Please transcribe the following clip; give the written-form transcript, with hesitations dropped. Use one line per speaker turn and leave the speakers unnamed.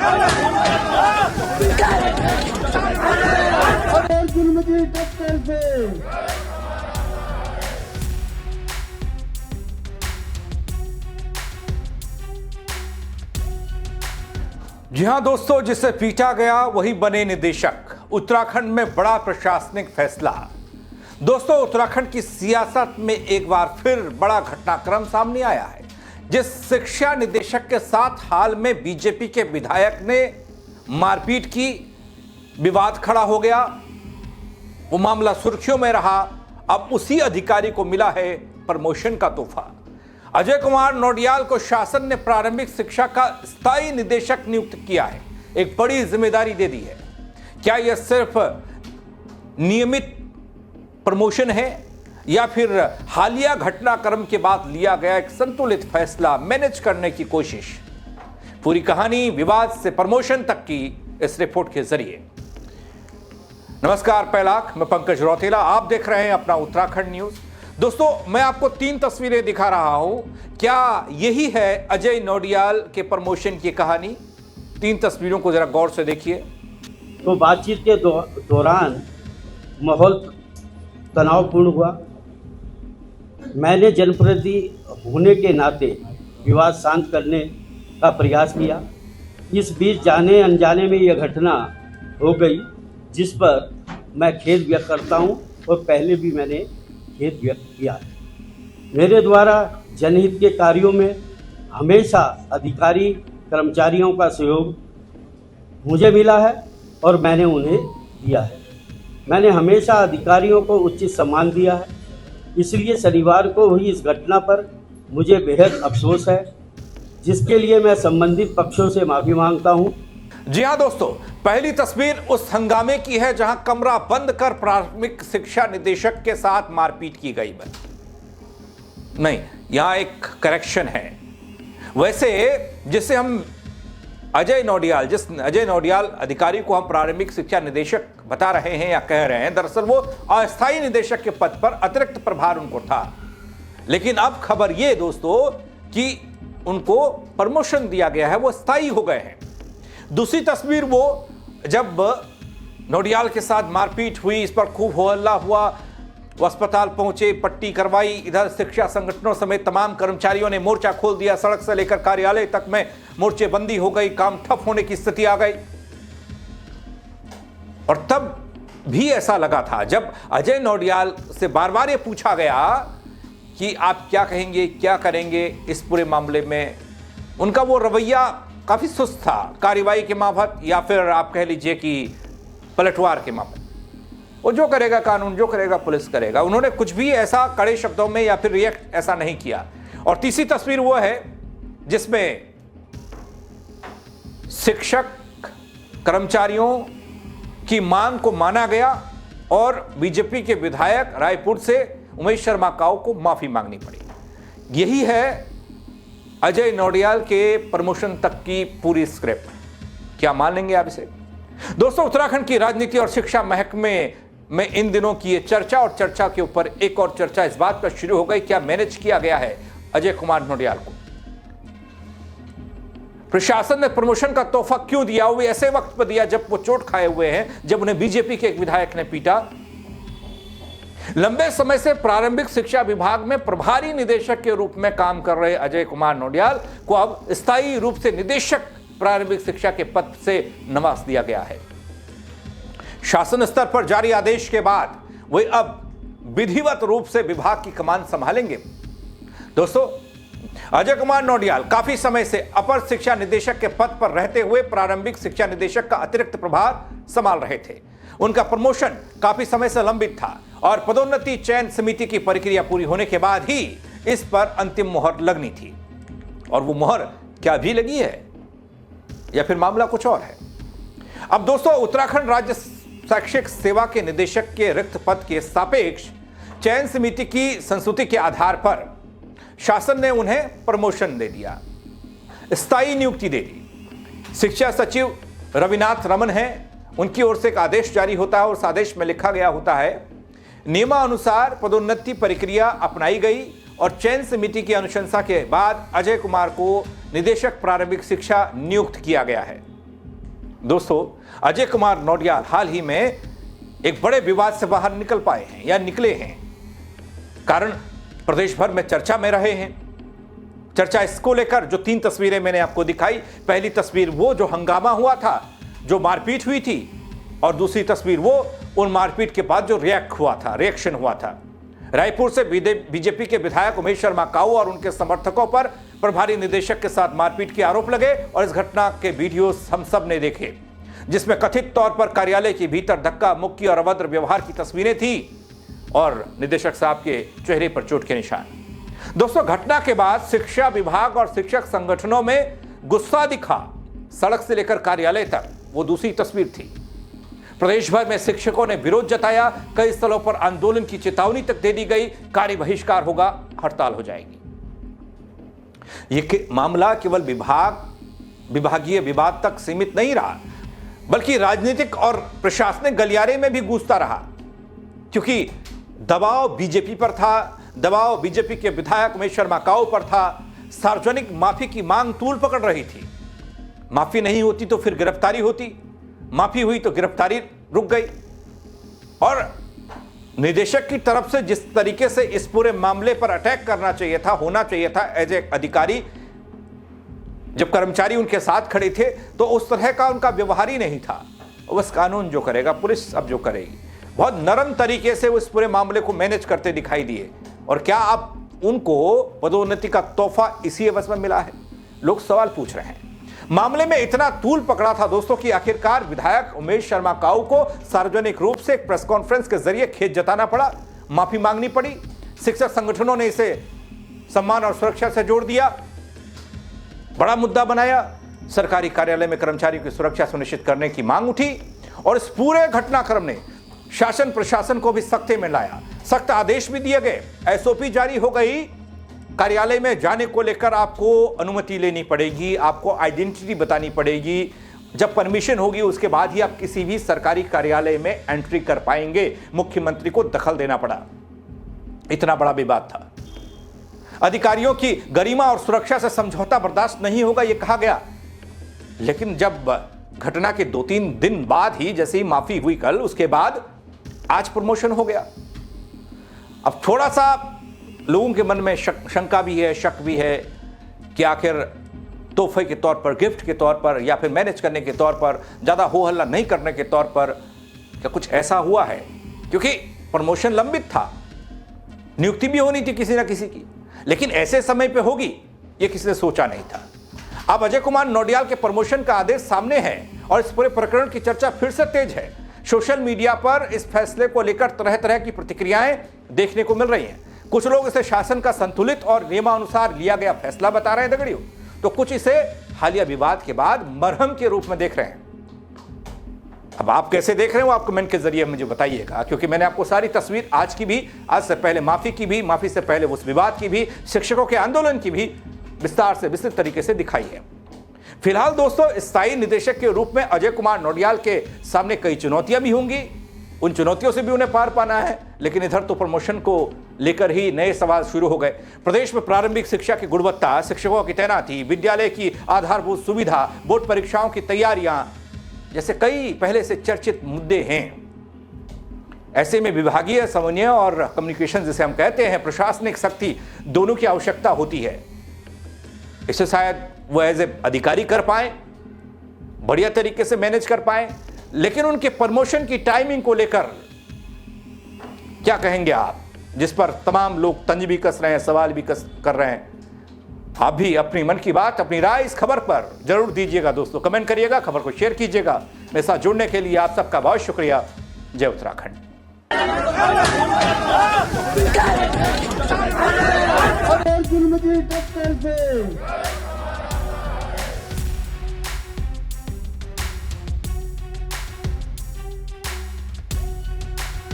जी हां दोस्तों, जिसे पीटा गया वही बने निदेशक। उत्तराखंड में बड़ा प्रशासनिक फैसला। दोस्तों, उत्तराखंड की सियासत में एक बार फिर बड़ा घटनाक्रम सामने आया है। जिस शिक्षा निदेशक के साथ हाल में बीजेपी के विधायक ने मारपीट की, विवाद खड़ा हो गया, वो मामला सुर्खियों में रहा। अब उसी अधिकारी को मिला है प्रमोशन का तोहफा। अजय कुमार नौटियाल को शासन ने प्रारंभिक शिक्षा का स्थायी निदेशक नियुक्त किया है। एक बड़ी जिम्मेदारी दे दी है। क्या यह सिर्फ नियमित प्रमोशन है या फिर हालिया घटनाक्रम के बाद लिया गया एक संतुलित फैसला मैनेज करने की कोशिश? पूरी कहानी विवाद से प्रमोशन तक की इस रिपोर्ट के जरिए। नमस्कार पैलाख, मैं पंकज रौतेला, आप देख रहे हैं अपना उत्तराखंड न्यूज। दोस्तों, मैं आपको 3 तस्वीरें दिखा रहा हूं। क्या यही है अजय नौटियाल के प्रमोशन की कहानी? 3 तस्वीरों को जरा गौर से देखिए।
तो बातचीत के दौरान माहौल तनावपूर्ण हुआ। मैंने जनप्रतिनिधि होने के नाते विवाद शांत करने का प्रयास किया। इस बीच जाने अनजाने में यह घटना हो गई, जिस पर मैं खेद व्यक्त करता हूं और पहले भी मैंने खेद व्यक्त किया है। मेरे द्वारा जनहित के कार्यों में हमेशा अधिकारी कर्मचारियों का सहयोग मुझे मिला है और मैंने उन्हें दिया है। मैंने हमेशा अधिकारियों को उचित सम्मान दिया है। इसलिए शनिवार को हुई इस घटना पर मुझे बेहद अफसोस है, जिसके लिए मैं संबंधित पक्षों से माफी मांगता हूं।
जी हां दोस्तों, पहली तस्वीर उस हंगामे की है जहां कमरा बंद कर प्राथमिक शिक्षा निदेशक के साथ मारपीट की गई। नहीं, यहां एक करेक्शन है। वैसे जिसे हम अजय नौटियाल अधिकारी को हम प्रारंभिक शिक्षा निदेशक बता रहे हैं या कह रहे हैं, दरअसल वो अस्थायी निदेशक के पद पर अतिरिक्त प्रभार उनको था। लेकिन अब खबर ये दोस्तों कि उनको प्रमोशन दिया गया है, वो स्थायी हो गए हैं। दूसरी तस्वीर वो जब नौटियाल के साथ मारपीट हुई, इस पर खूब हो हल्ला हुआ, वो अस्पताल पहुंचे, पट्टी करवाई। इधर शिक्षा संगठनों समेत तमाम कर्मचारियों ने मोर्चा खोल दिया। सड़क से लेकर कार्यालय तक में मोर्चेबंदी हो गई, काम ठप होने की स्थिति आ गई। और तब भी ऐसा लगा था जब अजय नौटियाल से बार बार ये पूछा गया कि आप क्या कहेंगे, क्या करेंगे इस पूरे मामले में। उनका वो रवैया काफी सुस्त था, कार्रवाई के माफक या फिर आप कह लीजिए कि पलटवार के मामले। वो जो करेगा कानून, जो करेगा पुलिस करेगा। उन्होंने कुछ भी ऐसा कड़े शब्दों में या फिर रिएक्ट ऐसा नहीं किया। और तीसरी तस्वीर वो है जिसमें शिक्षक कर्मचारियों की मांग को माना गया और बीजेपी के विधायक रायपुर से उमेश शर्मा काऊ को माफी मांगनी पड़ी। यही है अजय नौटियाल के प्रमोशन तक की पूरी स्क्रिप्ट। क्या मान लेंगे आप इसे? दोस्तों, उत्तराखंड की राजनीति और शिक्षा महकमे में इन दिनों की ये चर्चा और चर्चा के ऊपर एक और चर्चा इस बात पर शुरू हो गई, क्या मैनेज किया गया है अजय कुमार नौटियाल को? प्रशासन ने प्रमोशन का तोहफा क्यों दिया? वो ऐसे वक्त पर दिया जब वो चोट खाए हुए हैं, जब उन्हें बीजेपी के एक विधायक ने पीटा। लंबे समय से प्रारंभिक शिक्षा विभाग में प्रभारी निदेशक के रूप में काम कर रहे अजय कुमार नौटियाल को अब स्थायी रूप से निदेशक प्रारंभिक शिक्षा के पद से नवाज दिया गया है। शासन स्तर पर जारी आदेश के बाद वे अब विधिवत रूप से विभाग की कमान संभालेंगे। दोस्तों, अजय कुमार नौटियाल काफी समय से अपर शिक्षा निदेशक के पद पर रहते हुए प्रारंभिक शिक्षा निदेशक का अतिरिक्त प्रभार संभाल रहे थे। उनका प्रमोशन काफी समय से लंबित था और पदोन्नति चयन समिति की प्रक्रिया पूरी होने के बाद ही इस पर अंतिम मोहर लगनी थी। और वो मोहर क्या अभी लगी है या फिर मामला कुछ और है? अब दोस्तों, उत्तराखंड राज्य शैक्षिक सेवा के निदेशक के रिक्त पद के सापेक्ष चयन समिति की संस्तुति के आधार पर शासन ने उन्हें प्रमोशन दे दिया, स्थायी नियुक्ति दे दी। शिक्षा सचिव रविनाथ रमन हैं, उनकी ओर से एक आदेश जारी होता है और उस आदेश में लिखा गया होता है, नियमानुसार पदोन्नति प्रक्रिया अपनाई गई और चयन समिति की अनुशंसा के बाद अजय कुमार को निदेशक प्रारंभिक शिक्षा नियुक्त किया गया है। दोस्तों, अजय कुमार नौटियाल हाल ही में एक बड़े विवाद से बाहर निकल पाए हैं या निकले हैं। कारण प्रदेश भर में चर्चा में रहे हैं। चर्चा इसको लेकर जो 3 तस्वीरें मैंने आपको दिखाई, पहली तस्वीर वो जो हंगामा हुआ था, जो मारपीट हुई थी, और दूसरी तस्वीर वो उन मारपीट के बाद जो रिएक्शन हुआ था। रायपुर से बीजेपी के विधायक उमेश शर्मा काऊ और उनके समर्थकों पर प्रभारी निदेशक के साथ मारपीट के आरोप लगे और इस घटना के वीडियोस हम सब ने देखे, जिसमें कथित तौर पर कार्यालय के भीतर धक्का मुक्की और अभद्र व्यवहार की तस्वीरें थी और निदेशक साहब के चेहरे पर चोट के निशान। दोस्तों, घटना के बाद शिक्षा विभाग और शिक्षक संगठनों में गुस्सा दिखा। सड़क से लेकर कार्यालय तक वो दूसरी तस्वीर थी। प्रदेश भर में शिक्षकों ने विरोध जताया, कई स्थलों पर आंदोलन की चेतावनी तक दे दी गई, कार्य बहिष्कार होगा, हड़ताल हो जाएगी। यह मामला केवल विभागीय विवाद तक सीमित नहीं रहा, बल्कि राजनीतिक और प्रशासनिक गलियारे में भी गूंजता रहा, क्योंकि दबाव बीजेपी पर था, दबाव बीजेपी के विधायक उमेश शर्मा काऊ पर था। सार्वजनिक माफी की मांग तूल पकड़ रही थी। माफी नहीं होती तो फिर गिरफ्तारी होती, माफी हुई तो गिरफ्तारी रुक गई। और निदेशक की तरफ से जिस तरीके से इस पूरे मामले पर अटैक करना चाहिए था, होना चाहिए था एज ए अधिकारी, जब कर्मचारी उनके साथ खड़े थे, तो उस तरह का उनका व्यवहार ही नहीं था। बस कानून जो करेगा, पुलिस अब जो करेगी। बहुत नरम तरीके से उस पूरे मामले को मैनेज करते दिखाई दिए। और क्या अब उनको पदोन्नति का तोहफा इसी एवज में मिला है? लोग सवाल पूछ रहे हैं। मामले में इतना तूल पकड़ा था दोस्तों कि आखिरकार विधायक उमेश शर्मा काऊ को सार्वजनिक रूप से एक प्रेस कॉन्फ्रेंस के जरिए खेद जताना पड़ा, माफी मांगनी पड़ी। शिक्षक संगठनों ने इसे सम्मान और सुरक्षा से जोड़ दिया, बड़ा मुद्दा बनाया। सरकारी कार्यालय में कर्मचारियों की सुरक्षा सुनिश्चित करने की मांग उठी और इस पूरे घटनाक्रम ने शासन प्रशासन को भी सख्ते में लाया। सख्त आदेश भी दिए गए, एसओपी जारी हो गई। कार्यालय में जाने को लेकर आपको अनुमति लेनी पड़ेगी, आपको आइडेंटिटी बतानी पड़ेगी। जब परमिशन होगी उसके बाद ही आप किसी भी सरकारी कार्यालय में एंट्री कर पाएंगे। मुख्यमंत्री को दखल देना पड़ा, इतना बड़ा विवाद था। अधिकारियों की गरिमा और सुरक्षा से समझौता बर्दाश्त नहीं होगा, यह कहा गया। लेकिन जब घटना के 2-3 दिन बाद ही, जैसे ही माफी हुई कल, उसके बाद आज प्रमोशन हो गया। अब थोड़ा सा लोगों के मन में शंका भी है, शक भी है कि आखिर तोहफे के तौर पर, गिफ्ट के तौर पर, या फिर मैनेज करने के तौर पर, ज़्यादा हो हल्ला नहीं करने के तौर पर क्या कुछ ऐसा हुआ है? क्योंकि प्रमोशन लंबित था, नियुक्ति भी होनी थी किसी ना किसी की, लेकिन ऐसे समय पे होगी ये किसी ने सोचा नहीं था। अब अजय कुमार नौटियाल के प्रमोशन का आदेश सामने है और इस पूरे प्रकरण की चर्चा फिर से तेज है। सोशल मीडिया पर इस फैसले को लेकर तरह तरह की प्रतिक्रियाएं देखने को मिल रही हैं। कुछ लोग इसे शासन का संतुलित और नियमानुसार लिया गया फैसला बता रहे हैं दगड़ियों, तो कुछ इसे हालिया विवाद के बाद मरहम के रूप में देख रहे हैं। अब आप कैसे देख रहे हैं वो आप कमेंट के जरिए मुझे बताइएगा, क्योंकि मैंने आपको सारी तस्वीर आज की भी, आज से पहले माफी की भी, माफी से पहले उस विवाद की भी, शिक्षकों के आंदोलन की भी विस्तार से विस्तृत तरीके से दिखाई है। फिलहाल दोस्तों, स्थायी निदेशक के रूप में अजय कुमार नौटियाल के सामने कई चुनौतियां भी होंगी, उन चुनौतियों से भी उन्हें पार पाना है। लेकिन इधर तो प्रमोशन को लेकर ही नए सवाल शुरू हो गए। प्रदेश में प्रारंभिक शिक्षा की गुणवत्ता, शिक्षकों की तैनाती, विद्यालय की आधारभूत सुविधा, बोर्ड परीक्षाओं की तैयारियां जैसे कई पहले से चर्चित मुद्दे हैं। ऐसे में विभागीय समन्वय और कम्युनिकेशन जिसे हम कहते हैं, प्रशासनिक शक्ति, दोनों की आवश्यकता होती है। इसे शायद वो एज ए अधिकारी कर पाए, बढ़िया तरीके से मैनेज कर पाए। लेकिन उनके प्रमोशन की टाइमिंग को लेकर क्या कहेंगे आप, जिस पर तमाम लोग तंज भी कस रहे हैं, सवाल भी कर रहे हैं। आप भी अपनी मन की बात, अपनी राय इस खबर पर जरूर दीजिएगा दोस्तों, कमेंट करिएगा, खबर को शेयर कीजिएगा। मेरे साथ जुड़ने के लिए आप सबका बहुत शुक्रिया। जय उत्तराखंड।
जुल्म की टक्कर से